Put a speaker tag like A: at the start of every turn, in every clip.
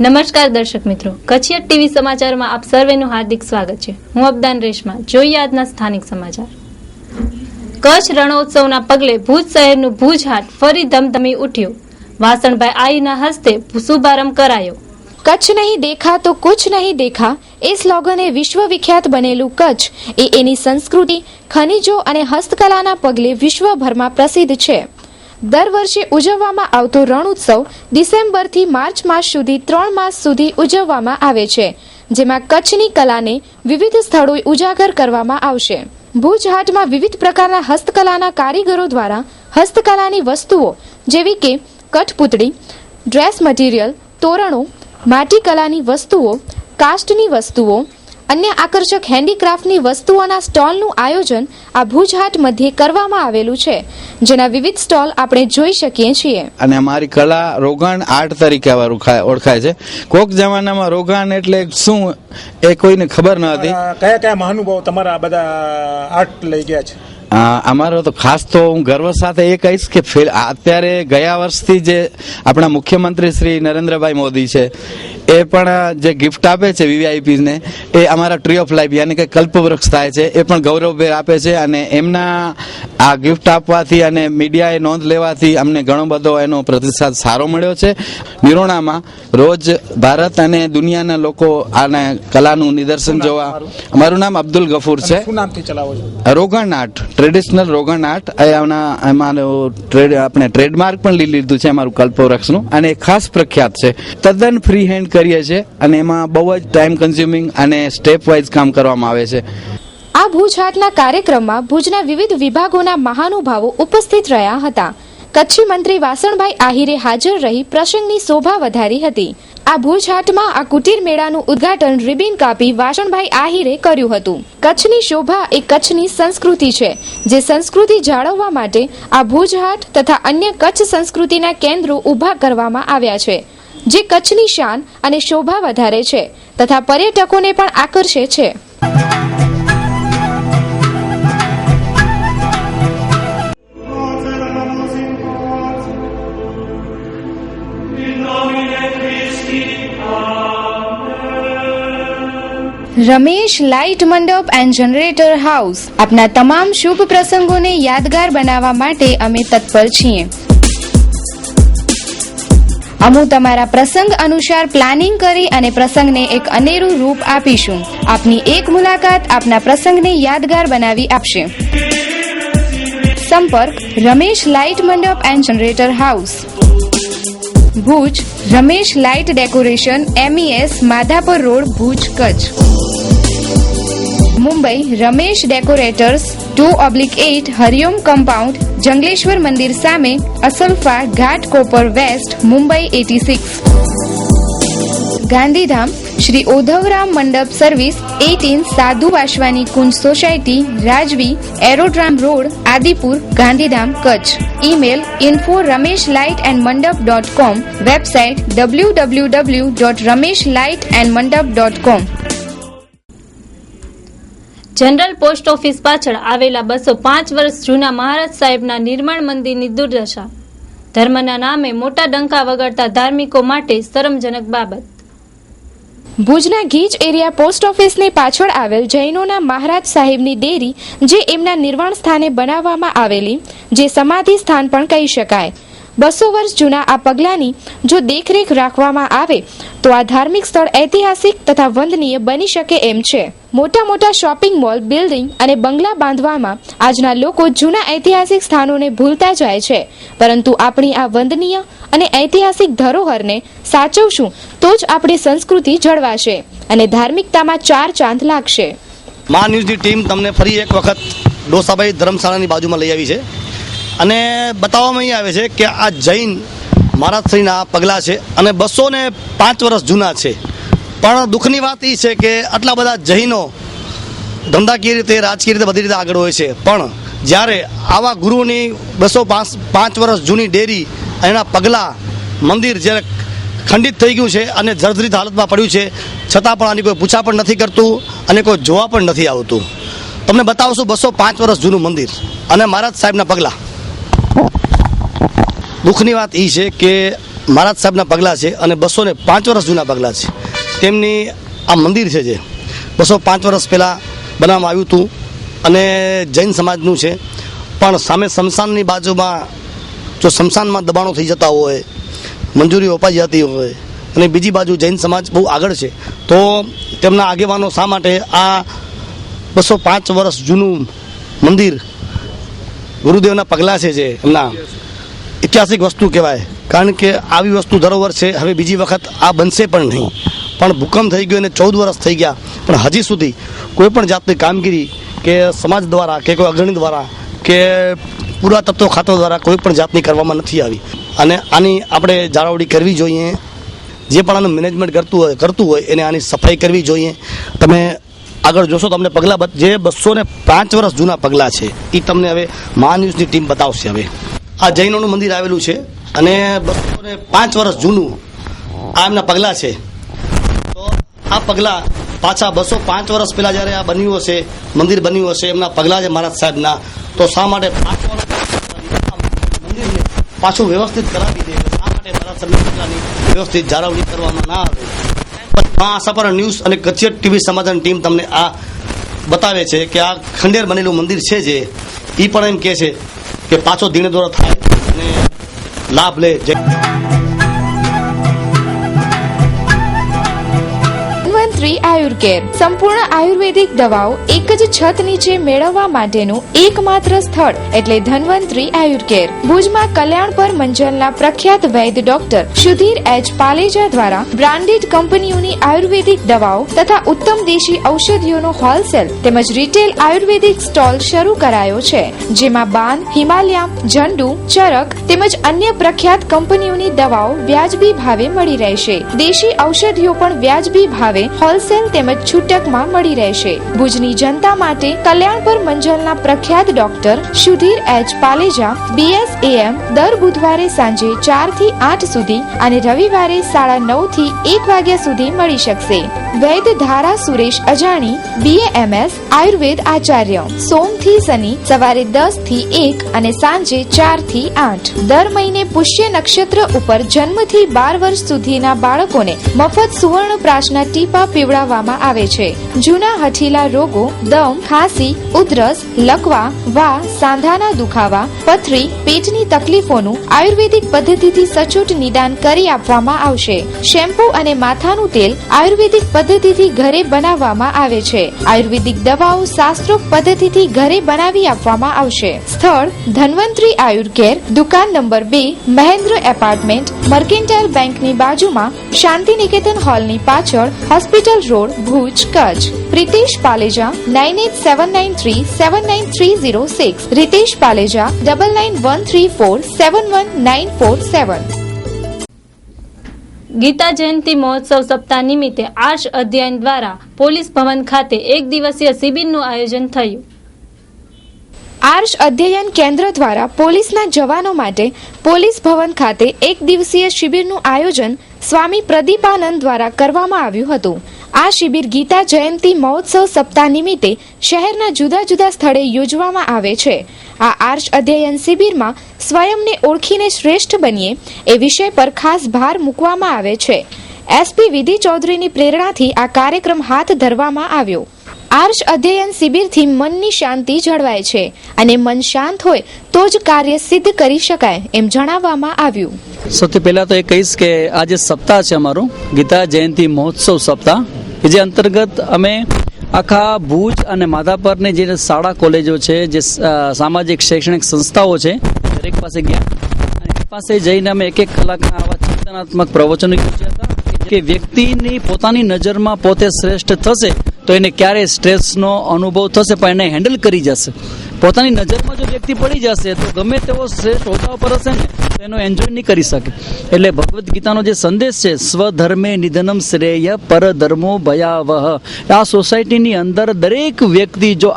A: નમસ્કાર દર્શક મિત્રો, કચ્છિયત ટીવી સમાચારમાં આપ સર્વેનું હાર્દિક સ્વાગત છે. હું અબદાન રેશમા. જોઈએ આજના સ્થાનિક સમાચાર. કચ્છ રણોત્સવના પગલે ભુજ શહેરનું ભુજ હાટ ફરી ધમધમી ઉઠ્યું. વાસણભાઈ આઈના હસ્તે શુભારંભ કરાયો.
B: કચ્છ નહીં દેખા તો કુછ નહીં દેખા એ સ્લોગને વિશ્વ વિખ્યાત બનેલું કચ્છ એ એની સંસ્કૃતિ, ખનિજો અને હસ્તકલાના પગલે વિશ્વભરમાં પ્રસિદ્ધ છે. દર વર્ષે ઉજવવામાં આવતો રણોત્સવ ડિસેમ્બરથી માર્ચ માસ સુધી 3 માસ સુધી ઉજવવામાં આવે છે, જેમાં કચ્છની કલાને વિવિધ સ્થળોએ ઉજાગર કરવામાં આવશે. ભુજ હાટમાં વિવિધ પ્રકારના હસ્તકલાના કારીગરો દ્વારા હસ્તકલાની વસ્તુઓ જેવી કે કઠપૂતળી, ડ્રેસ મટીરિયલ, તોરણો, માટીકલાની વસ્તુઓ, કાસ્ટની વસ્તુઓ, અન્ય આકર્ષક હેન્ડીક્રાફ્ટની વસ્તુઓના સ્ટોલનું આયોજન આ ભુજ હાટ મધ્યે કરવામાં આવેલું છે, જેના વિવિધ સ્ટોલ આપણે જોઈ શકીએ છીએ.
C: અને અમારી કલા રોગાન આર્ટ તરીકે ઓળખાય છે. કોક જમાનામાં રોગાન એટલે શું એ કોઈને ખબર ન હતી.
D: કયા કયા મહાનુભાવો તમારા બધા આર્ટ લઈ ગયા છે?
C: અમારો તો ખાસ તો હું ગર્વ સાથે એ કહીશ કે અત્યારે ગયા વર્ષથી જે આપણા મુખ્યમંત્રી શ્રી નરેન્દ્રભાઈ મોદી છે એ પણ જે ગિફ્ટ આપે છે વીવીઆઈપી ને, એ અમારા ટ્રી ઓફ લાઈફ યાની કે કલ્પવૃક્ષ થાય છે, એ પણ ગૌરવભેર આપે છે. અને એમના આ ગિફ્ટ આપવાથી અને મીડિયાએ નોંધ લેવાથી અમને ઘણો બધો એનો પ્રતિસાદ સારો મળ્યો છે. નિરોણામાં રોજ ભારત અને દુનિયાના લોકો આને કલાનું નિદર્શન જોવા. અમારું નામ અબ્દુલ ગફૂર છે.
D: શું નામથી ચલાવો છો?
C: Rogan art, traditional Rogan art. આપણે ટ્રેડમાર્ક પણ લીધું છે અમારું કલ્પવૃક્ષનું, અને ખાસ પ્રખ્યાત છે. તદ્દન ફ્રી હેન્ડ કરીએ છીએ અને એમાં બહુ જ ટાઈમ કન્ઝ્યુમિંગ અને સ્ટેપ વાઇઝ કામ કરવામાં આવે છે.
B: આ ભુજ હાટના કાર્યક્રમમાં ભુજના વિવિધ વિભાગોના મહાનુભાવો ઉપસ્થિત રહ્યા હતા. કચ્છી મંત્રી વાસણભાઈ આહિરે હાજર રહી પ્રસંગની શોભા વધારી હતી. આ ભુજ હાટમાં આ કુટીર મેળાનું ઉદ્ઘાટન રિબિન કાપી વાસણભાઈ આહિરે કર્યું હતું. કચ્છની શોભા એ કચ્છની સંસ્કૃતિ છે, જે સંસ્કૃતિ જાળવવા માટે આ ભુજ હાટ તથા અન્ય કચ્છ સંસ્કૃતિના કેન્દ્રો ઊભા કરવામાં આવ્યા છે, જે કચ્છની શાન અને શોભા વધારે છે તથા પર્યટકોને પણ આકર્ષે છે. રમેશ લાઇટ મંડપ એન્ડ જનરેટર હાઉસ. આપના તમામ શુભ પ્રસંગોને યાદગાર બનાવવા માટે અમે તત્પર છીએ. અમે તમારા પ્રસંગ અનુસાર પ્લાનિંગ કરી અને પ્રસંગને એક અનેરું રૂપ આપીશું. આપની એક મુલાકાત આપના પ્રસંગને યાદગાર બનાવી આપશે. સંપર્ક રમેશ લાઇટ મંડપ and generator house, Bhuj. Ramesh light decoration, MES, Madhapar road, Bhuj, Kutch. Mumbai Ramesh decorators, 2/8 Hariom compound, Jangleshwar મંદિર સામે, અસલફા ઘાટ, કોપર વેસ્ટ, મુંબઈ 86. ગાંધીધામ શ્રી ઓધવરામ મંડપ સર્વિસ, 18 સાધુ વાસવાની કુંજ સોસાયટી, રાજવી, aerodrome road, Adipur, Gandhidham, Kutch. Email info@rameshlightandmandap.com. Website www.rameshlightandmandap.com.
A: General post office પાછળ આવેલા 205 વર્ષ જૂના મહારાજ સાહેબના નિર્માણ મંદિરની દુર્દશા. ધર્મના નામે મોટા ડંકા વગાડતા ધાર્મિકો માટે શરમજનક બાબત.
B: ભુજના ગીચ એરિયા પોસ્ટ ઓફિસની પાછળ આવેલ જૈનોના મહારાજ સાહેબની ડેરી, જે એમના નિર્વાણ સ્થાને બનાવવામાં આવેલી, જે સમાધિ સ્થાન પણ કહી શકાય. 200 વર્ષ જૂના આ પગલાની જો દેખરેખ રાખવામાં આવે તો આ ધાર્મિક સ્થળ ઐતિહાસિક તથા વંદનીય બની શકે એમ છે. મોટા મોટા શોપિંગ મોલ, બિલ્ડિંગ અને બંગલા બાંધવામાં આજના લોકો જૂના ઐતિહાસિક સ્થાનોને ભૂલતા જાય છે, પરંતુ આપણી આ વંદનીય અને ઐતિહાસિક ધરોહરને સાચવશું તો જ આપણી સંસ્કૃતિ જળવાશે અને ધાર્મિકતામાં 4 ચાંદ લાગશે.
E: મા ન્યૂઝની ટીમ તમને ફરી એક વખત ડોસાભાઈ ધર્મશાળાની બાજુમાં લઈ આવી છે અને બતાવવામાં અહીં આવે છે કે આ જૈન મહારાજશ્રીના પગલાં છે અને 205 વર્ષ જૂના છે. પણ દુઃખની વાત એ છે કે આટલા બધા જૈનો ધંધાકીય રીતે, રાજકીય રીતે બધી રીતે આગળ હોય છે, પણ જ્યારે આવા ગુરુની 205 વર્ષ જૂની ડેરી, એના પગલાં, મંદિર જ્યારે ખંડિત થઈ ગયું છે અને જર્જરિત હાલતમાં પડ્યું છે, છતાં પણ આની કોઈ પૂછા પણ નથી કરતું અને કોઈ જોવા પણ નથી આવતું. તમને બતાવશું 205 વર્ષ જૂનું મંદિર અને મહારાજ સાહેબના પગલાં. દુઃખની વાત એ છે કે મહારાજ સાહેબના પગલાં છે અને 205 વર્ષ જૂના પગલાં છે. તેમની આ મંદિર છે જે 205 વર્ષ પહેલાં બનાવવામાં આવ્યું હતું અને જૈન સમાજનું છે. પણ સામે સ્મશાનની બાજુમાં જો સ્મશાનમાં દબાણો થઈ જતા હોય, મંજૂરી અપાઈ જતી હોય અને બીજી બાજુ જૈન સમાજ બહુ આગળ છે, તો તેમના આગેવાનો શા માટે આ 205 વર્ષ જૂનું મંદિર ગુરુદેવના પગલાં છે જે એમના ઐતિહાસિક વસ્તુ કહેવાય. કારણ કે આવી વસ્તુ ધરોહર છે, હવે બીજી વખત આ બનશે પણ નહીં. પણ ભૂકંપ થઈ ગયો અને 14 વર્ષ થઈ ગયા, પણ હજી સુધી કોઈ પણ જાતની કામગીરી કે સમાજ દ્વારા કે કોઈ અગ્રણી દ્વારા કે પુરાતત્વ ખાતા દ્વારા કોઈ પણ જાતની કરવામાં નથી આવી. અને આની આપણે જાળવણી કરવી જોઈએ. જે પણ આનું મેનેજમેન્ટ કરતું હોય એને આની સફાઈ કરવી જોઈએ. તમે આગળ જોશો તમને પગલાં જે 205 વર્ષ જૂના પગલાં છે એ તમને હવે મહા ન્યૂઝની ટીમ બતાવશે. હવે આ જૈનોનું મંદિર આવેલું છે અને 205 વર્ષ જૂનું આ એમના પગલાં છે. તો આ પગલાં પાછા 205 વર્ષ પહેલાં જ્યારે આ બન્યું હશે, મંદિર બન્યું હશે, એમના પગલાં છે મહારાજ સાહેબના, તો શા માટે 5 વર્ષ મંદિરને પાછું વ્યવસ્થિત કરાવી દે? શા માટે મહારાજ સાહેબના પગલાંની વ્યવસ્થિત જાળવણી કરવામાં ના આવે? આશાપુરા ન્યૂઝ અને કચ્છ ટીવી સમાચારની ટીમ તમને આ બતાવે છે કે આ ખંડેર બનેલું મંદિર છે જે એ પણ એમ કહે છે કે પાછો જીર્ણોદ્ધાર થાય અને લાભ લે.
B: ધન્વંતરી આયુર્કેર સંપૂર્ણ આયુર્વેદિક દવાઓ એક જ છત નીચે મેળવવા માટેનું એકમાત્ર સ્થળ એટલે ધન્વંતરી આયુર્કેર. ભુજમાં કલ્યાણપર મંજલના પ્રખ્યાત વૈદ્ય ડોક્ટર સુધીર એચ પાલેજા દ્વારા બ્રાન્ડેડ કંપનીઓની આયુર્વેદિક દવાઓ તથા ઉત્તમ દેશી ઔષધિઓનો હોલસેલ તેમજ રિટેલ આયુર્વેદિક સ્ટોલ શરૂ કરાયો છે, જેમાં બાન, હિમાલયા, ઝંડુ, ચરક તેમજ અન્ય પ્રખ્યાત કંપનીઓની દવાઓ વ્યાજબી ભાવે મળી રહેશે. દેશી ઔષધિઓ પણ વ્યાજબી ભાવે હોલસેલ તેમજ છૂટકમાં મળી રહેશે. ભુજની જનતા માટે કલ્યાણપર મંજલના પ્રખ્યાત ડોક્ટર સુધીર એચ પાલેજા BSAM દર બુધવારે સાંજે 4 થી 8 સુધી અને રવિવારે 9:30 થી 1 વાગ્યા સુધી મળી શકશે. વૈદ્ય ધારા સુરેશ અજાણી BAMS આયુર્વેદ આચાર્ય સોમ થી શનિ સવારે 10 થી 1 અને સાંજે 4 થી 8. દર મહિને પુષ્ય નક્ષત્ર ઉપર જન્મથી 12 વર્ષ સુધીના બાળકોને મફત સુવર્ણ પ્રાશના ટીપા પીવડાવવામાં આવે છે. જૂના હઠીલા રોગો, દમ, ખાંસી, ઉધરસ, લકવા, વા, સાંધાના દુખાવા, પથરી, પેટની તકલીફોનું આયુર્વેદિક પદ્ધતિથી સચોટ નિદાન કરી આપવામાં આવશે. શેમ્પૂ અને માથાનું તેલ આયુર્વેદિક પદ્ધતિથી ઘરે બનાવવામાં આવે છે. આયુર્વેદિક દવાઓ શાસ્ત્રોક્ત પદ્ધતિથી ઘરે બનાવી આપવામાં આવશે. સ્થળ ધન્વંતરી આયુર્કેર, દુકાન નંબર 2, મહેન્દ્ર એપાર્ટમેન્ટ, મર્કેન્ટાઇલ બેંકની બાજુમાં, શાંતિનિકેતન હોલની પાછળ, હોસ્પિટલ રોડ, ભુજ, કચ્છ. પ્રિતેશ પાલેજા 9879379306. રિતેશ પાલેજા 9913471947.
A: ગીતા જયંતિ મહોત્સવ સપ્તાહ નિમિત્તે આર્ષ અધ્યયન દ્વારા પોલીસ ભવન ખાતે એક દિવસીય શિબિરનું આયોજન થયું.
B: આર્ષ અધ્યયન કેન્દ્ર દ્વારા પોલીસના જવાનો માટે પોલીસ ભવન ખાતે એક દિવસીય શિબિરનું આયોજન સ્વામી પ્રદીપાનંદ દ્વારા કરવામાં આવ્યું હતું. આ શિબિર ગીતા જયંતિ મહોત્સવ સપ્તાહ નિમિત્તે શહેરના જુદા જુદા સ્થળે યોજવામાં આવે છે. આ આર્ષ અધ્યયન શિબિરમાં સ્વયંને ઓળખીને શ્રેષ્ઠ બનીએ એ વિષય પર ખાસ ભાર મૂકવામાં આવે છે. SP વિધિ ચૌધરીની પ્રેરણાથી આ કાર્યક્રમ હાથ ધરવામાં આવ્યો. આર્ષ અધ્યયન શિબિરથી મનની શાંતિ જળવાય છે અને મન શાંત હોય તો જ કાર્ય સિદ્ધ કરી શકાય એમ જણાવવામાં આવ્યું.
F: સૌથી પહેલા તો એ કહીશ કે આ જે સપ્તાહ છે અમારું ગીતા જયંતિ મહોત્સવ સપ્તાહ, કે જે અંતર્ગત અમે આખા ભુજ અને માધાપરની જે શાળા કોલેજો છે, જે સામાજિક શૈક્ષણિક સંસ્થાઓ છે, દરેક પાસે ગયા અને એ પાસે જઈને અમે 1 કલાકના આવા ચિંતનાત્મક પ્રવચનો યોજ્યા હતા કે વ્યક્તિની પોતાની નજરમાં પોતે શ્રેષ્ઠ થશે તો એને ક્યારેય સ્ટ્રેસનો અનુભવ થશે પણ એને હેન્ડલ કરી જશે. પોતાની નજરમાં જો વ્યક્તિ પડી જશે તો ગમે તેવો શ્રેષ્ઠ હોદ્દા પર હશે ને તો એનો એન્જોય નહીં કરી શકે. એટલે ભગવદ્ ગીતાનો જે સંદેશ છે, સ્વધર્મે નિધનમ શ્રેય પરધર્મો ભયાવહ, આ સોસાયટીની અંદર દરેક વ્યક્તિ જો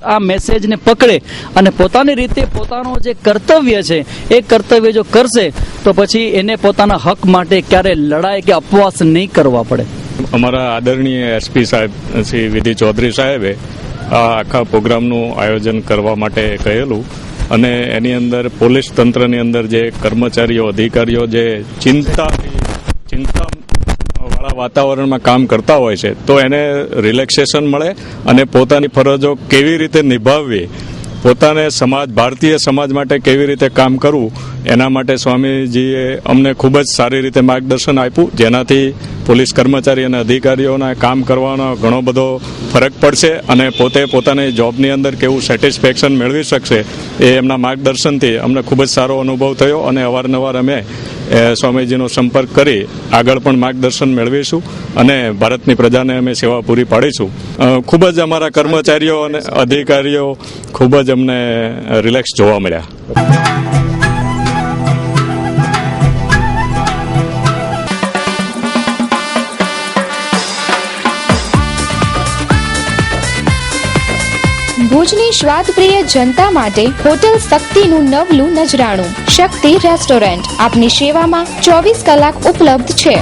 F: આ મેસેજને પકડે અને પોતાની રીતે પોતાનો જે કર્તવ્ય છે એ કર્તવ્ય જો કરશે તો પછી એને પોતાના હક માટે ક્યારે લડાઈ કે ઉપવાસ નહીં કરવા પડે.
G: અમારા આદરણીય SP સાહેબ શ્રી વિધિ ચૌધરી સાહેબે આ આખા પ્રોગ્રામનું આયોજન કરવા માટે કહેલું અને એની અંદર પોલીસ તંત્રની અંદર જે કર્મચારીઓ અધિકારીઓ જે ચિંતા વાળા વાતાવરણમાં કામ કરતા હોય છે તો એને રિલેક્સેશન મળે અને પોતાની ફરજો કેવી રીતે નિભાવવી, પોતાને ભારતીય સમાજ માટે કેવી રીતે કામ કરવું, એના માટે સ્વામીજીએ અમને ખૂબ જ સારી રીતે માર્ગદર્શન આપ્યું, જેનાથી પોલીસ કર્મચારી અને અધિકારીઓના કામ કરવાનો ઘણો બધો ફરક પડશે અને પોતે પોતાની જોબની અંદર કેવું સેટિસ્ફેક્શન મેળવી શકશે એ એમના માર્ગદર્શનથી અમને ખૂબ જ સારો અનુભવ થયો અને અવારનવાર અમે સ્વામીજીનો સંપર્ક કરી આગળ પણ માર્ગદર્શન મેળવીશું અને ભારતની પ્રજાને અમે સેવા પૂરી પાડીશું. ખૂબ જ અમારા કર્મચારીઓ અને અધિકારીઓ ખૂબ જ અમને રિલેક્સ જોવા મળ્યા.
B: ભુજની સ્વાદપ્રિય જનતા માટે હોટલ શક્તિનું નવલું નજરાણું. શક્તિ રેસ્ટોરન્ટ આપની સેવામાં 24 કલાક ઉપલબ્ધ છે.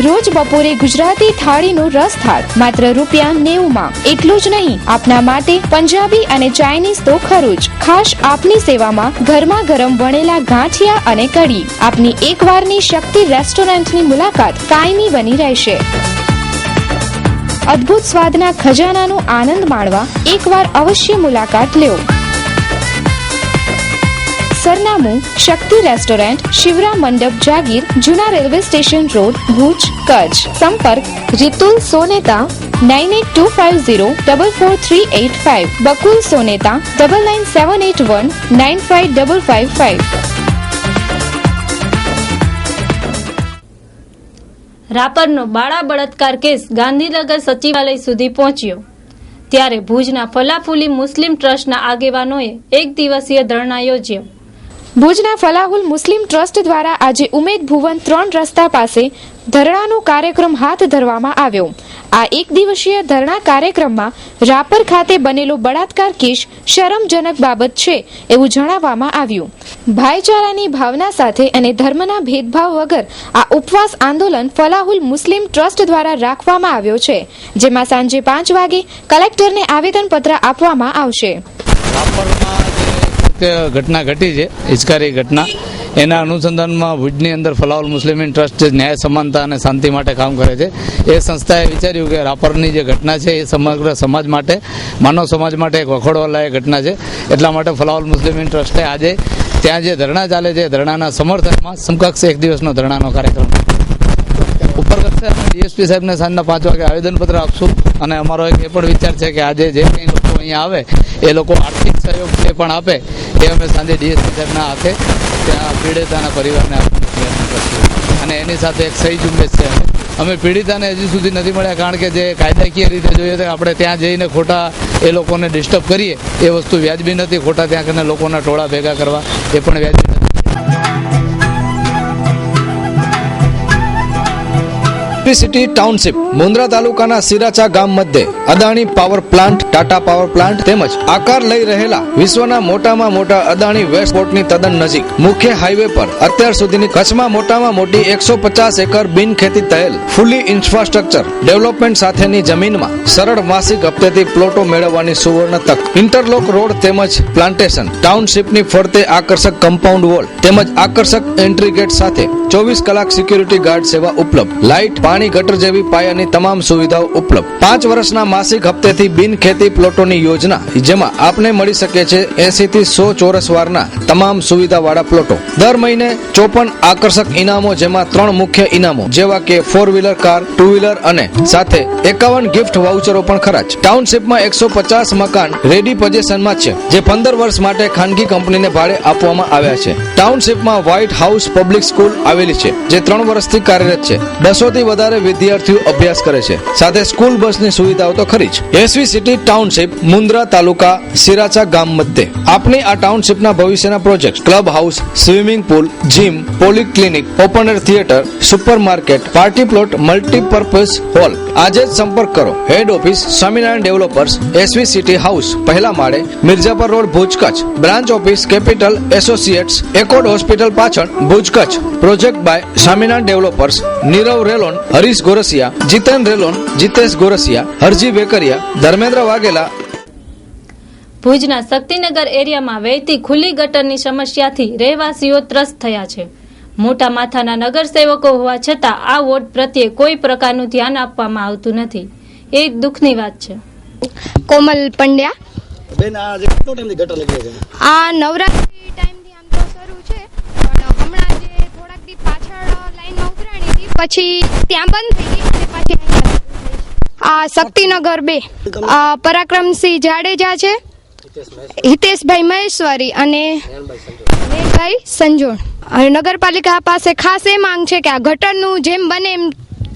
B: રોજ બપોરે ગુજરાતી થાળીનું રસથાળ માત્ર ₹90. એટલું જ નહીં, આપના માટે પંજાબી અને ચાઇનીઝ તો ખરું જ. ખાસ આપની સેવામાં ગરમા ગરમ વણેલા ગાંઠિયા અને કઢી. આપની એકવારની શક્તિ રેસ્ટોરન્ટની મુલાકાત કાયમી બની રહેશે. અદ્ભુત સ્વાદના ખજાનાનો આનંદ માણવા એકવાર અવશ્ય મુલાકાત લ્યો. સરનામું શક્તિ રેસ્ટોરન્ટ, શિવરામ મંડપ, જાગીર, જૂના railway station road, Bhuj, Kutch. સંપર્ક રીતુલ સોનેતા 9825044385, બકુલ સોનેતા 9978195555.
A: રાપરનો બાળા બળાત્કાર કેસ ગાંધીનગર સચિવાલય સુધી પહોંચ્યો, ત્યારે ભુજના ફલાફુલી મુસ્લિમ ટ્રસ્ટના આગેવાનોએ એક દિવસીય ધરણા યોજ્યો.
B: ભુજના ફલાહુલ મુસ્લિમ ટ્રસ્ટ દ્વારા આજે ઉમેદ ભુવન 3 રસ્તા પાસે ધરણાનો કાર્યક્રમ હાથ ધરવામાં આવ્યો. આ એક દિવસીય ધરણા કાર્યક્રમમાં રાપર ખાતે બનેલો બળાત્કાર કેસ શરમજનક બાબત છે એવું જણાવવામાં આવ્યું. ભાઈચારાની ભાવના સાથે અને ધર્મના ભેદભાવ વગર આ ઉપવાસ આંદોલન ફલાહુલ મુસ્લિમ ટ્રસ્ટ દ્વારા રાખવામાં આવ્યો છે, જેમાં સાંજે 5 વાગે કલેક્ટરને આવેદનપત્ર આપવામાં આવશે.
H: ઘટના ઘટી છે, હિચકારી ઘટના, એના અનુસંધાનમાં ભુજની અંદર ફલાહુલ મુસ્લિમ ટ્રસ્ટ જે ન્યાય, સમાનતા અને શાંતિ માટે કામ કરે છે, એ સંસ્થાએ વિચાર્યું કે રાપરની જે ઘટના છે એ સમગ્ર સમાજ માટે, માનવ સમાજ માટે એક વખોડવાલાયક ઘટના છે. એટલા માટે ફલાહુલ મુસ્લિમ ટ્રસ્ટે આજે ત્યાં જે ધરણા ચાલે છે ધરણાના સમર્થનમાં સમકક્ષ એક દિવસનો ધરણાનો કાર્યક્રમ ઉપર કરશે. અમે ડીએસપી સાહેબને સાંજના 5 વાગે આવેદનપત્ર આપશું અને અમારો એક એ પણ વિચાર છે કે આજે જે કંઈ લોકો અહીંયા આવે એ લોકો આર્થિક સહયોગ જે પણ આપે એ અમે સાંજે ડીએસપી સાહેબના હાથે ત્યાં પીડિતાના પરિવારને આપવાનો પ્રયત્ન કરશું. અને એની સાથે એક સહી ઝુંબેશ છે. અમે પીડિતાને હજી સુધી નથી મળ્યા, કારણ કે જે કાયદાકીય રીતે જોઈએ તો આપણે ત્યાં જઈને ખોટા એ લોકોને ડિસ્ટર્બ કરીએ એ વસ્તુ વ્યાજબી નથી. ખોટા ત્યાં કરીને લોકોના ટોળા ભેગા કરવા એ પણ વ્યાજબી નથી.
I: સિટી ટાઉનશીપ મુન્દ્રા તાલુકાના સિરાચા ગામ મધ્યે Adani power plant, Tata power plant તેમજ આકાર લઈ રહેલા વિશ્વના મોટામાં મોટા અદાણી વેસ્ટ પોર્ટની તદ્દન નજીક મુખ્ય હાઈવે પર અત્યાર સુધીની કચ્છમાં મોટામાં મોટી 150 એકર બિનખેતી થયેલ ફૂલી ઇન્ફ્રાસ્ટ્રક્ચર ડેવલપમેન્ટ સાથેની જમીનમાં સરળ માસિક હપ્તેથી પ્લોટો મેળવવાની સુવર્ણ તક. ઇન્ટરલોક રોડ તેમજ પ્લાન્ટેશન, ટાઉનશીપની ફરતે આકર્ષક કમ્પાઉન્ડ વોલ તેમજ આકર્ષક એન્ટ્રી ગેટ સાથે 24 કલાક સિક્યુરિટી ગાર્ડ સેવા ઉપલબ્ધ. લાઇટ, પાણી, ગટર જેવી પાયાની તમામ સુવિધાઓ ઉપલબ્ધ. 5 વર્ષના માસિક હપ્તેથી બિનખેતી પ્લોટોની યોજના, જેમાં આપને મળી શકે છે 80 થી 100 ચોરસ વારના તમામ સુવિધાવાળા પ્લોટો. દર મહિને 54 આકર્ષક ઇનામો, જેમાં 3 મુખ્ય ઇનામો જેવા કે 4-વ્હીલર કાર, 2-વ્હીલર અને સાથે 51 ગિફ્ટ વાઉચરો પણ ખરા છે. ટાઉનશીપમાં 150 મકાન રેડી પોઝિશનમાં છે, જે 15 વર્ષ માટે ખાનગી કંપનીને ભાડે આપવામાં આવ્યા છે. ટાઉનશીપમાં વ્હાઇટ હાઉસ પબ્લિક સ્કૂલ આવેલી છે, જે 3 વર્ષથી કાર્યરત છે. 200 થી વધારે વિદ્યાર્થીઓ અભ્યાસ કરે છે. સાથે સ્કૂલ બસની સુવિધાઓ તો ખરી જ. SV city township, Mundra taluka, Siracha ગામ મધ્યે. આપની આ ટાઉનશીપના ભવિષ્યના project club house, swimming pool, gym, polyclinic, open air theatre, super market, party plot, multipurpose hall. આજે જ સંપર્ક કરો. Head office Swaminarayan developers, SV city house, પહેલા માળે, Mirjapar road, Bhuj, Kutch. Branch office capital associates, એકોડ હોસ્પિટલ પાછળ, Bhuj, Kutch. Project by Swaminarayan developers, Nirav Relon, Harish Gorasiya, Jiten Relon, Jitesh Gorasiya, Harji Vekariya, Dharmendra Vaghela.
A: ભુજના શક્તિનગર એરિયામાં વહેતી ખુલ્લી ગટરની સમસ્યાથી રહેવાસીઓ ત્રસ્ત થયા છે. મોટા માથાના નગરસેવકો હોવા છતાં આ વોર્ડ પ્રત્યે કોઈ પ્રકારનું ધ્યાન આપવામાં આવતું નથી. એ દુઃખની વાત છે.
J: કોમલ પંડ્યા.
E: બેન, આ જે કેટલો ટાઈમથી ગટર નીકળે છે?
J: આ નવરાત્રી ટાઈમથી આમ તો શરૂ છે, પણ હમણાં જે થોડાક દી પાછળ લાઈનમાં ઉતરાણી હતી પછી ત્યાં બંધ થઈ ગઈ અને પાછી અહીંયા શરૂ થઈ. આ શક્તિનગર 2 પરાક્રમસિંહ જાડેજા છે, હિતેશભાઈ મહેશ્વરી અને મેઘભાઈ સંજોણ. અને નગરપાલિકા પાસે ખાસ એ માંગ છે કે આ ગટરનું જેમ બને એમ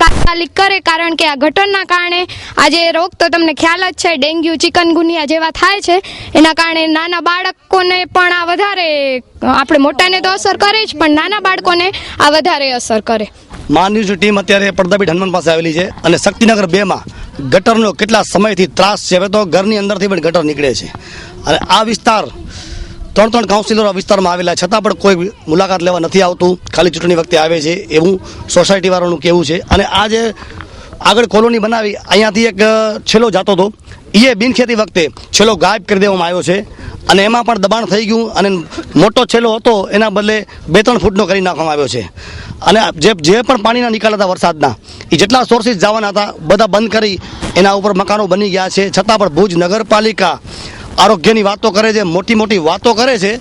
J: તાત્કાલિક કરે, કારણ કે આ ગટરના કારણે આજે રોગ તો તમને ખ્યાલ જ છે, ડેન્ગ્યુ, ચિકનગુનિયા જેવા થાય છે. એના કારણે નાના બાળકોને પણ આ વધારે, આપણે મોટાને તો અસર કરે જ, પણ નાના બાળકોને આ વધારે અસર કરે.
E: મા ન્યૂઝની ટીમ અત્યારે પડદાપીઠ હનુમાન પાસે આવેલી છે અને શક્તિનગર 2માં ગટરનો કેટલા સમયથી ત્રાસ છે. હવે તો ઘરની અંદરથી પણ ગટર નીકળે છે અને આ વિસ્તાર 3 કાઉન્સિલરો વિસ્તારમાં આવેલા છતાં પણ કોઈ મુલાકાત લેવા નથી આવતું. ખાલી ચૂંટણી વખતે આવે છે એવું સોસાયટી વાળાનું કહેવું છે. અને આ જે આગળ કોલોની બનાવી અહીંયાથી એક છેલ્લો જતો હતો, એ બિનખેતી વખતે છેલ્લો ગાયબ કરી દેવામાં આવ્યો છે અને એમાં પણ દબાણ થઈ ગયું અને મોટો છેલ્લો હતો એના બદલે 2-3 ફૂટનો કરી નાખવામાં આવ્યો છે. અને જે પણ પાણીના નિકાલ હતા વરસાદના, એ જેટલા સોર્સિસ જવાના હતા બધા બંધ કરી એના ઉપર મકાનો બની ગયા છે. છતાં પણ ભુજ નગરપાલિકા આરોગ્યની વાતો કરે છે, મોટી મોટી વાતો કરે છે,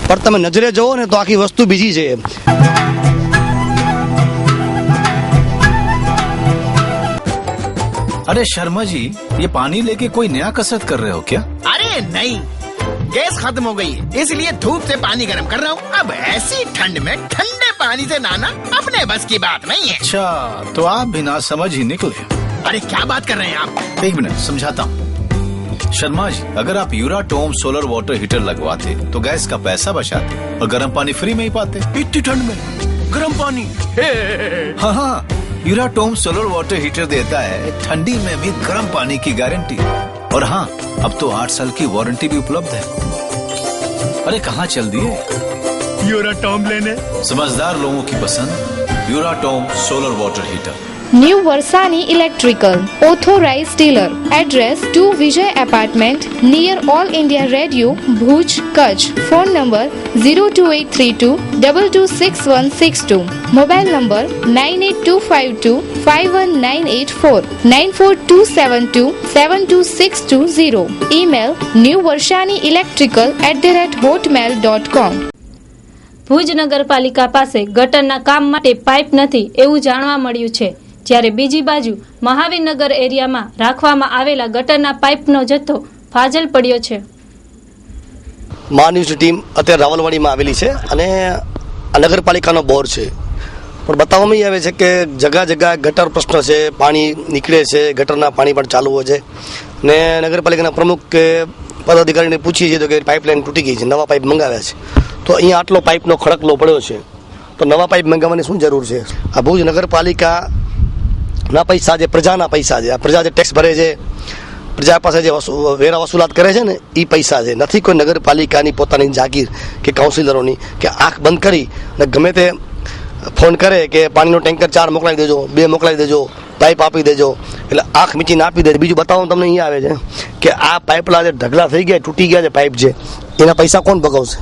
E: પણ તમે નજરે જોવો ને તો આખી વસ્તુ બીજી છે.
K: अरे शर्मा जी, ये पानी लेके कोई नया कसरत कर रहे हो क्या?
L: अरे नहीं, गैस खत्म हो गई है, इसलिए धूप से पानी गर्म कर रहा हूँ. अब ऐसी ठंड में ठंडे पानी से नहाना अपने बस की बात नहीं है.
K: अच्छा, तो आप बिना समझ ही निकले.
L: अरे क्या बात कर रहे हैं आप?
K: एक मिनट समझाता हूँ. शर्मा जी, अगर आप यूराटोम सोलर वाटर हीटर लगवाते तो गैस का पैसा बचाते और गर्म पानी फ्री में ही पाते.
L: इतनी ठंड में गर्म पानी?
K: हाँ हाँ, यूराटोम सोलर वाटर हीटर देता है ठंडी में भी गर्म पानी की गारंटी. और हाँ, अब तो 8 साल की वारंटी भी उपलब्ध है. अरे कहाँ चल दिए
L: यूराटोम लेने?
K: समझदार लोगों की पसंद Uratom solar water heater.
B: New Varshani electrical authorise dealer. Address 2 Vijay apartment near All India Radio, Bhuj, Kutch. Phone number 02832 226162. Mobile number 9825251984 9427272620. Email newvarshanielectrical@hotmail.com.
A: Bhuj નગરપાલિકા પાસે ગટરના કામ માટે પાઇપ નથી એવું જાણવા મળ્યું છે, જ્યારે બીજી બાજુ મહાવીરનગર એરિયામાં રાખવામાં આવેલા ગટરના પાઇપનો જથ્થો ફાજલ પડ્યો છે.
E: મા ન્યૂઝની ટીમ અત્યારે રાવલવાડીમાં આવેલી છે અને આ નગરપાલિકાનો બોર છે, પણ બતાવવામાં આવે છે કે જગા જગા ગટર પ્રશ્ન છે, પાણી નીકળે છે, ગટરના પાણી પણ ચાલુ હોય છે. ને નગરપાલિકાના પ્રમુખ કે પદાધિકારીને પૂછીએ છીએ તો કે પાઇપલાઇન તૂટી ગઈ છે, નવા પાઇપ મંગાવ્યા છે. તો અહીંયા આટલો પાઇપનો ખડકલો પડ્યો છે, તો નવા પાઇપ મંગાવવાની શું જરૂર છે? આ ભુજ નગરપાલિકાના પૈસા જે પ્રજાના પૈસા છે, આ પ્રજા જે ટેક્સ ભરે છે, પ્રજા પાસે જે વેરા વસૂલાત કરે છે ને, એ પૈસા છે. નથી કોઈ નગરપાલિકાની પોતાની જાગીર કે કાઉન્સિલરોની કે આંખ બંધ કરી ને ગમે તે ફોન કરે કે પાણીનો ટેન્કર 4 મોકલાવી દેજો, 2 મોકલાવી દેજો, પાઇપ આપી દેજો, એટલે આંખ મીચીને આપી દે. બીજું બતાવવાનું તમને અહીંયા આવે છે કે આ પાઇપલા જે ઢગલા થઈ ગયા, તૂટી ગયા છે પાઇપ, છે એના પૈસા કોણ ભોગવશે?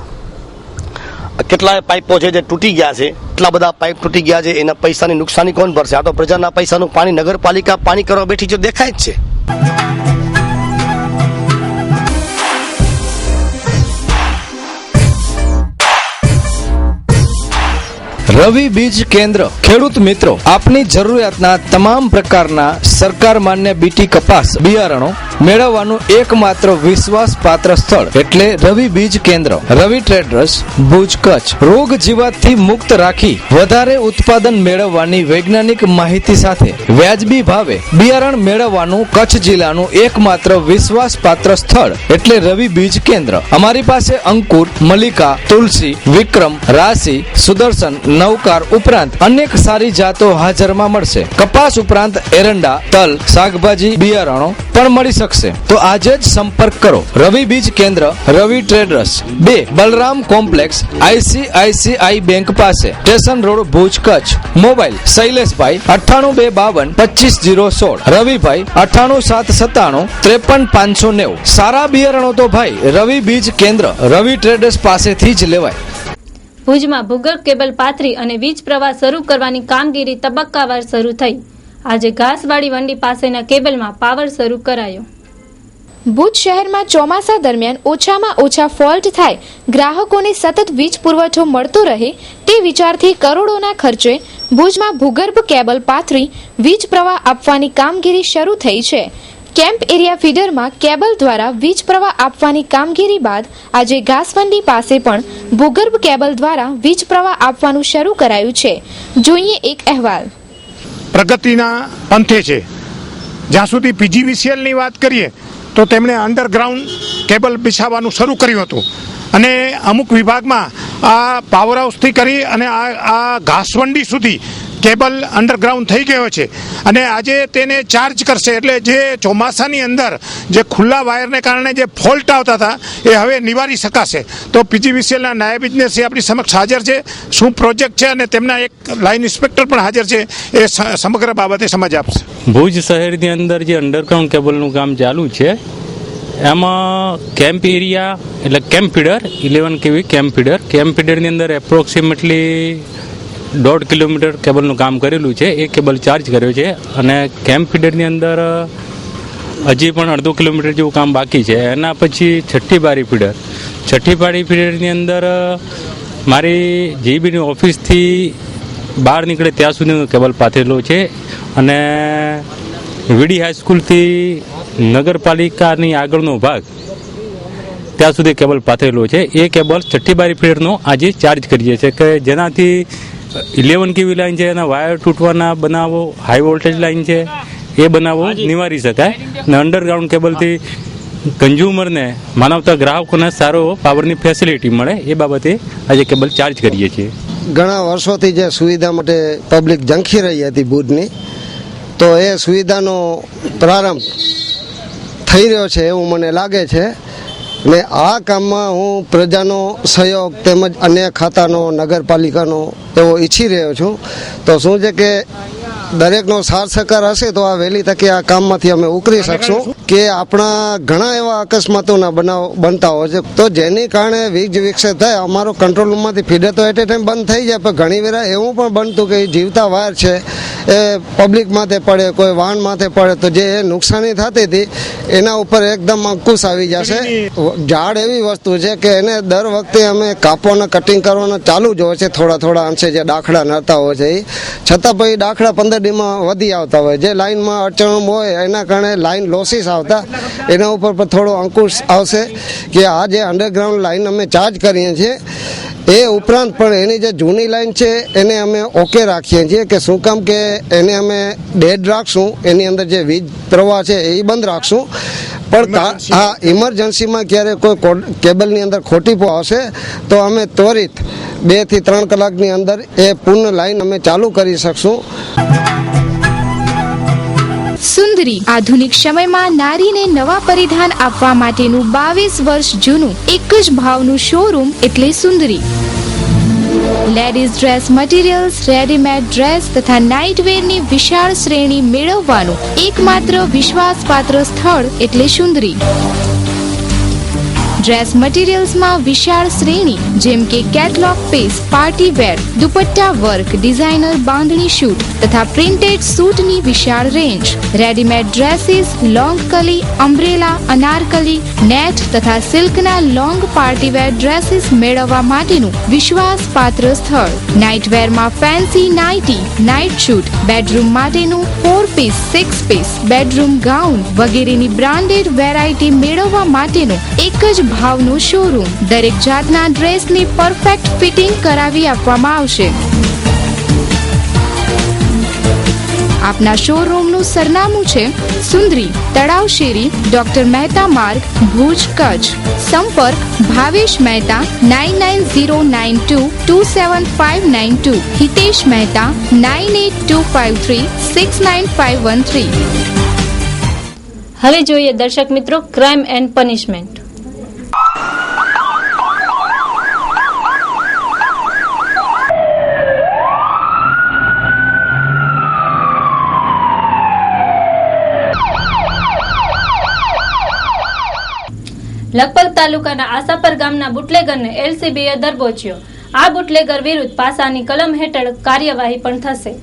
E: કેટલાય પાઇપો છે જે તૂટી ગયા છે, એટલા બધા પાઇપ તૂટી ગયા છે, એના પૈસાની નુકસાની કોણ ભરશે? આ તો પ્રજાના પૈસાનું પાણી નગરપાલિકા પાણી કરવા બેઠી છે, દેખાય જ છે.
I: રવિ બીજ કેન્દ્ર. ખેડૂત મિત્રો, આપની જરૂરિયાતના તમામ પ્રકારના સરકાર માન્ય બીટી કપાસ બિયારણો મેળવવાનું એકમાત્ર વિશ્વાસપાત્ર સ્થળ એટલે રવિ બીજ કેન્દ્ર. રવિ ટ્રેડર્સ, ભુજ, કચ્છ. રોગ જીવાતથી મુક્ત રાખી વધારે ઉત્પાદન મેળવવાની વૈજ્ઞાનિક માહિતી સાથે વ્યાજબી ભાવે બિયારણ મેળવવાનું કચ્છ જિલ્લાનું એકમાત્ર વિશ્વાસપાત્ર સ્થળ એટલે રવિ બીજ કેન્દ્ર. અમારી પાસે અંકુર, મલ્લિકા, તુલસી, વિક્રમ, રાશિ, સુદર્શન, નવકાર ઉપરાંત અનેક સારી જાતો હાજરમાં મળશે. કપાસ ઉપરાંત એરંડા, તલ, શાકભાજી બિયારણો પણ મળી શકશે. શકશે. તો આજે જ સંપર્ક કરો. રવિ બીજ કેન્દ્ર, Ravi traders, 2 Balram complex, ICICI bank પાસે, station road, Bhuj, Kutch. Mobile Shaileshbhai 98 252 25016, Ravibhai 98 797 53 590. સારા બિયારણો તો ભાઈ રવિ બીજ કેન્દ્ર, રવિ ટ્રેડર્સ પાસેથી જ લેવાય.
A: ભુજમાં ભૂગર્ભ કેબલ પાથરી અને વીજ પ્રવાહ શરૂ કરવાની કામગીરી તબક્કાવાર શરૂ થઈ. આજે ઘાસવાડી વંડી પાસેના કેબલમાં પાવર શરૂ કરાયો.
B: ભુજ શહેરમાં ચોમાસા દરમિયાન ઓછામાં ઓછા ફોલ્ટ થાય, ગ્રાહકોને સતત વીજ પુરવઠો મળતો રહે તે વિચારથી કરોડોના ખર્ચે ભુજમાં ભૂગર્ભ કેબલ પાથરી વીજ પ્રવાહ આપવાની કામગીરી શરૂ થઈ છે. કેમ્પ એરિયા ફીડરમાં કેબલ દ્વારા વીજ પ્રવાહ આપવાની કામગીરી બાદ આજે ઘાસવંડી પાસે પણ ભૂગર્ભ કેબલ દ્વારા વીજ પ્રવાહ આપવાનું શરૂ કરાયું છે. જોઈએ એક અહેવાલ.
D: પ્રગતિના પંથે છે. જ્યાં સુધી PGVCL ની વાત કરીએ તો તેમણે અંડરગ્રાઉન્ડ કેબલ બિછાવવાનું શરૂ કર્યું હતું અને અમુક વિભાગમાં આ પાવર હાઉસથી કરી અને આ ઘાસવંડી સુધી કેબલ અંડરગ્રાઉન્ડ થઈ ગયો છે અને આજે તેને ચાર્જ કરશે. એટલે જે ચોમાસાની અંદર જે ખુલ્લા વાયરને કારણે જે ફોલ્ટ આવતા હતા એ હવે નિવારી શકાશે. તો PGVCLના નાયબ ઇજનેરશ્રી આપણી સમક્ષ હાજર છે. શું પ્રોજેક્ટ છે અને તેમના એક લાઇન ઇન્સ્પેક્ટર પણ હાજર છે, એ સમગ્ર બાબતે સમજ આપશે.
M: ભુજ શહેરની અંદર જે અંડરગ્રાઉન્ડ કેબલનું કામ ચાલુ છે એમાં કેમ્પ એરિયા એટલે કેમ્પ ફીડર 11 kV કેમ્પ ફીડરની અંદર એપ્રોક્સિમેટલી 1.5 કિલોમીટર કેબલનું કામ કરેલું છે. એ કેબલ ચાર્જ કર્યો છે અને કેમ્પ ફીડરની અંદર હજી પણ 1/2 કિલોમીટર જેવું કામ બાકી છે. એના પછી છઠ્ઠી બારી ફીડરની અંદર મારી જીબીની ઓફિસથી બહાર નીકળે ત્યાં સુધીનો કેબલ પાથરેલો છે અને વીડી હાઈસ્કૂલથી નગરપાલિકાની આગળનો ભાગ ત્યાં સુધી કેબલ પાથરેલો છે. એ કેબલ છઠ્ઠી બારી ફીડરનો આજે ચાર્જ કરીએ છીએ કે જેનાથી 11 kV લાઈન છે એના વાયર તૂટવાના બનાવો, હાઈ વોલ્ટેજ લાઈન છે એ બનાવો નિવારી શકાય અને અંડરગ્રાઉન્ડ કેબલથી કન્ઝ્યુમરને માનવતા ગ્રાહકોને સારો પાવરની ફેસિલિટી મળે એ બાબતે આજે કેબલ ચાર્જ કરીએ છીએ.
N: ઘણા વર્ષોથી જે સુવિધા માટે પબ્લિક ઝંખી રહી હતી ભુજની, તો એ સુવિધાનો પ્રારંભ થઈ રહ્યો છે એવું મને લાગે છે ને આ કામમાં હું પ્રજાનો સહયોગ તેમજ અન્ય ખાતાનો, નગરપાલિકાનો એવો ઈચ્છી રહ્યો છું. તો શું છે કે દરેકનો સાથ સહકાર હશે તો આ વહેલી તકે આ કામમાંથી અમે ઉકળી શકશું. કે આપણા ઘણા એવા અકસ્માતોના બનાવ બનતા હોય છે તો જેની કારણે વીજ વિક્ષેપ થાય. અમારો કંટ્રોલ રૂમમાંથી ફીડર તો એટ એ ટાઈમ બંધ થઈ જાય, પણ ઘણી વાર એવું પણ બનતું કે જીવતા વાયર છે એ પબ્લિક માથે પડે, કોઈ વાહન માથે પડે તો જે નુકસાની થતી હતી એના ઉપર એકદમ અંકુશ આવી જશે. ઝાડ એવી વસ્તુ છે કે એને દર વખતે અમે કાપવાના, કટિંગ કરવાના ચાલુ જ હોય છે. થોડા અંશે જે દાખલા નડતા હોય છે એ છતાં પછી દાખલા 15 દીમાં વધી આવતા હોય. જે લાઇનમાં અડચણો હોય એના કારણે લાઇન લોસીસ આવતા એના ઉપર પણ થોડો અંકુશ આવશે કે આ જે અંડરગ્રાઉન્ડ લાઇન અમે ચાર્જ કરીએ છીએ એ ઉપરાંત પણ એની જે જૂની લાઈન છે એને અમે ઓકે રાખીએ છીએ. કે શું કામ કે એને અમે ડેડ રાખશું, એની અંદર જે વીજ પ્રવાહ છે એ બંધ રાખશું. પણ આ ઇમરજન્સીમાં ક્યારે કોઈ કેબલની અંદર ખોટી આવશે તો અમે ત્વરિત 2 થી 3 કલાકની અંદર એ પૂર્ણ લાઈન અમે ચાલુ કરી શકશું.
B: સુંદરી આધુનિક સમયમાં નારીને નવા પરિધાન આપવા માટેનું 22 વર્ષ જૂનું એક જ ભાવનું શોરૂમ એટલે Sundari. Ladies dress materials, readymade dress તથા નાઇટવેરની વિશાળ શ્રેણી મેળવવાનું એકમાત્ર વિશ્વાસપાત્ર સ્થળ એટલે સુંદરી. ડ્રેસ મટીરિયલ્સમાં વિશાળ શ્રેણી જેમ કે catalogue piece, party wear, dupatta work, designer bandhani suit તથા પ્રિન્ટેડ સૂટની વિશાળ range. Readymade dresses, long kali, umbrella, Anarkali, net તથા સિલ્કના લોંગ પાર્ટી વેર ડ્રેસીસ મેળવવા માટેનું વિશ્વાસપાત્ર સ્થળ. નાઇટવેરમાં fancy nighty, night suit, bedroom માટેનું 4 પીસ, 6 પીસ, બેડરૂમ ગાઉન વગેરેની બ્રાન્ડેડ વેરાયટી મેળવવા માટેનું એક જ ભાવનું શોરૂમ. દરેક જાતના ડ્રેસની પરફેક્ટ ફિટિંગ કરાવી આપવામાં આવશે. આપના શોરૂમનું સરનામું છે સુંદરી, તળાવ શેરી, ડોક્ટર મહેતા માર્ગ, ભુજ, કચ્છ. સંપર્ક ભાવેશ મહેતા 9909227592, હિતેશ મહેતા 9825369513.
A: હવે જોઈએ દર્શક મિત્રો ક્રાઇમ એન્ડ પનિશમેન્ટ. લખપત તાલુકાના આશાપર ગામના બુટલેગરને એલસીબીએ દરબોચ્યો. આ બુટલેગર વિરુદ્ધ પાસાની કલમ હેઠળ કાર્યવાહી પણ થશે.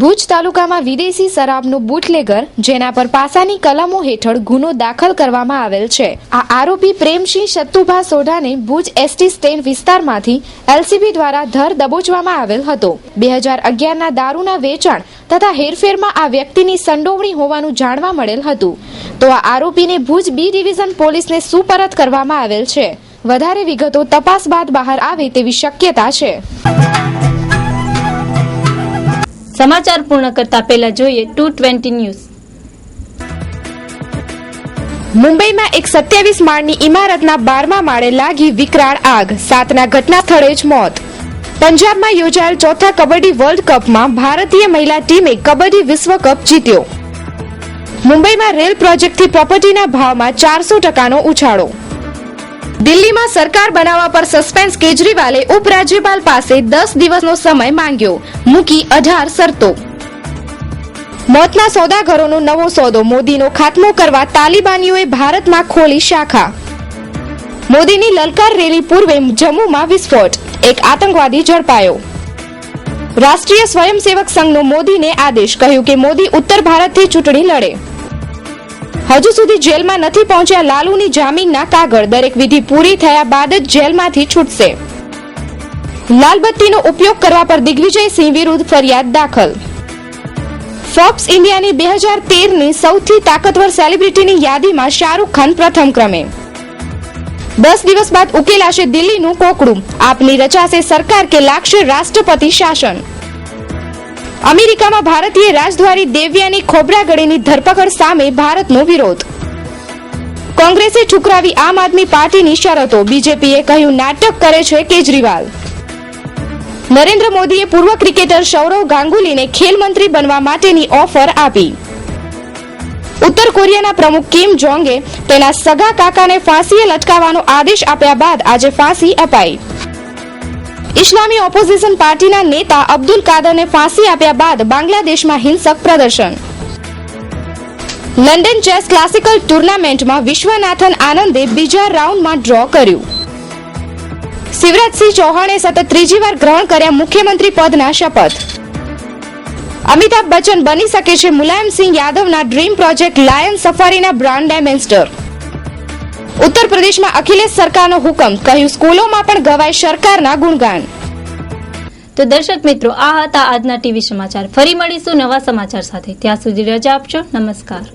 B: ભુજ તાલુકામાં વિદેશી શરાબનું બુટલેગર જેના પર પાસાની કલમો હેઠળ ગુનો દાખલ કરવામાં આવેલ છે. આ આરોપી પ્રેમસિંહ સત્તુભા સોઢાને ભુજ એસટી સ્ટેન્ડ વિસ્તારમાંથી એલસીબી દ્વારા ધર દબોચવામાં આવેલ હતો. 2011ના દારૂના વેચાણ તથા હેરફેરમાં આ વ્યક્તિની સંડોવણી હોવાનું જાણવા મળેલ હતું. તો આ આરોપીને ભુજ બી ડિવિઝન પોલીસને સુપરત કરવામાં આવેલ છે. વધારે વિગતો તપાસ બાદ બહાર આવે તેવી શક્યતા છે.
A: સમાચાર પૂર્ણ કરતા પહેલા જોઈએ 220 ન્યૂઝ.
B: મુંબઈમાં એક 27 માળની ઇમારતના 12મા માળે લાગી વિકરાળ આગ. 7ના ઘટના સ્થળે જ મોત. પંજાબમાં યોજાયેલ ચોથા કબડ્ડી વર્લ્ડ કપમાં ભારતીય મહિલા ટીમે કબડ્ડી વિશ્વ કપ જીત્યો. મુંબઈમાં રેલ પ્રોજેક્ટથી પ્રોપર્ટીના ભાવમાં 400%નો ઉછાળો. દિલ્હીમાં સરકાર બનાવવા પર સસ્પેન્સ. કેજરીવાલે ઉપરાજ્યપાલ પાસે 10 દિવસનો સમય માંગ્યો. મૂકી 18 શરતો. મોતના સોદાગરોનો નવો સોદો. મોદીનો ખાત્મો કરવા તાલિબાનીઓએ ભારતમાં ખોલી શાખા. મોદીની લલકાર રેલી પૂર્વે જમ્મુમાં વિસ્ફોટ. એક આતંકવાદી ઝડપાયો. રાષ્ટ્રીય સ્વયંસેવક સંઘનો મોદીને આદેશ. કહ્યું કે મોદી ઉત્તર ભારતથી ચૂંટણી લડે. હજુ સુધી જેલમાં નથી પહોંચ્યા લાલુની જામીનના કાગળ. દરેક વિધિ પૂરી થયા બાદ જ જેલમાંથી છૂટશે. લાલબત્તીનો ઉપયોગ કરવા પર દિગ્વિજયસિંહ વિરુદ્ધ ફરિયાદ દાખલ. ફોર્બ્સ ઇન્ડિયાની 2013ની સૌથી તાકતવર સેલિબ્રિટીની યાદીમાં શાહરૂખ ખાન પ્રથમ ક્રમે. 10 દિવસ બાદ ઉકેલાશે દિલ્હીનું કોકડું. આપની રચાશે સરકાર કે લાગશે રાષ્ટ્રપતિ શાસન. અમેરિકામાં ભારતીય રાજદ્વારી દેવ્યાની ખોબરાગડીની ધરપકડ સામે ભારતનો વિરોધ. કોંગ્રેસે ઠુકરાવી આમ આદમી પાર્ટીની શરતો. બીજેપીએ કહ્યું નાટક કરે છે કેજરીવાલ. નરેન્દ્ર મોદીએ પૂર્વ ક્રિકેટર સૌરવ ગાંગુલીને ખેલ મંત્રી બનવા માટેની ઓફર આપી. ઉત્તર કોરિયાના પ્રમુખ કિમ જોંગે તેના સગા કાકાને ફાંસીએ લટકાવવાનો આદેશ આપ્યા બાદ આજે ફાંસી અપાઈ. ઇસ્લામી ઓપોઝિશન પાર્ટીના નેતા અબ્દુલ કાદરને ફાંસી આપ્યા બાદ બાંગ્લાદેશમાં હિંસક પ્રદર્શન. લંડન ચેસ ક્લાસિકલ ટુર્નામેન્ટમાં વિશ્વનાથન આનંદે બીજા રાઉન્ડમાં ડ્રો કર્યું. શિવરાજસિંહ ચૌહાણે સતત ત્રીજી વાર ગ્રહણ કર્યા મુખ્યમંત્રી પદના શપથ. અમિતાભ બચ્ચન બની શકે છે મુલાયમસિંહ યાદવના ડ્રીમ પ્રોજેક્ટ લાયન સફારીના બ્રાન્ડ એમ્બેસેડર. ઉત્તર પ્રદેશમાં અખિલેશ સરકારનો હુકમ. કહ્યું સ્કૂલોમાં પણ ગવાય સરકારના ગુણગાન.
A: તો દર્શક મિત્રો, આ હતા આજના ટીવી સમાચાર. ફરી મળીશું નવા સમાચાર સાથે. ત્યાં સુધી રજા આપજો. નમસ્કાર.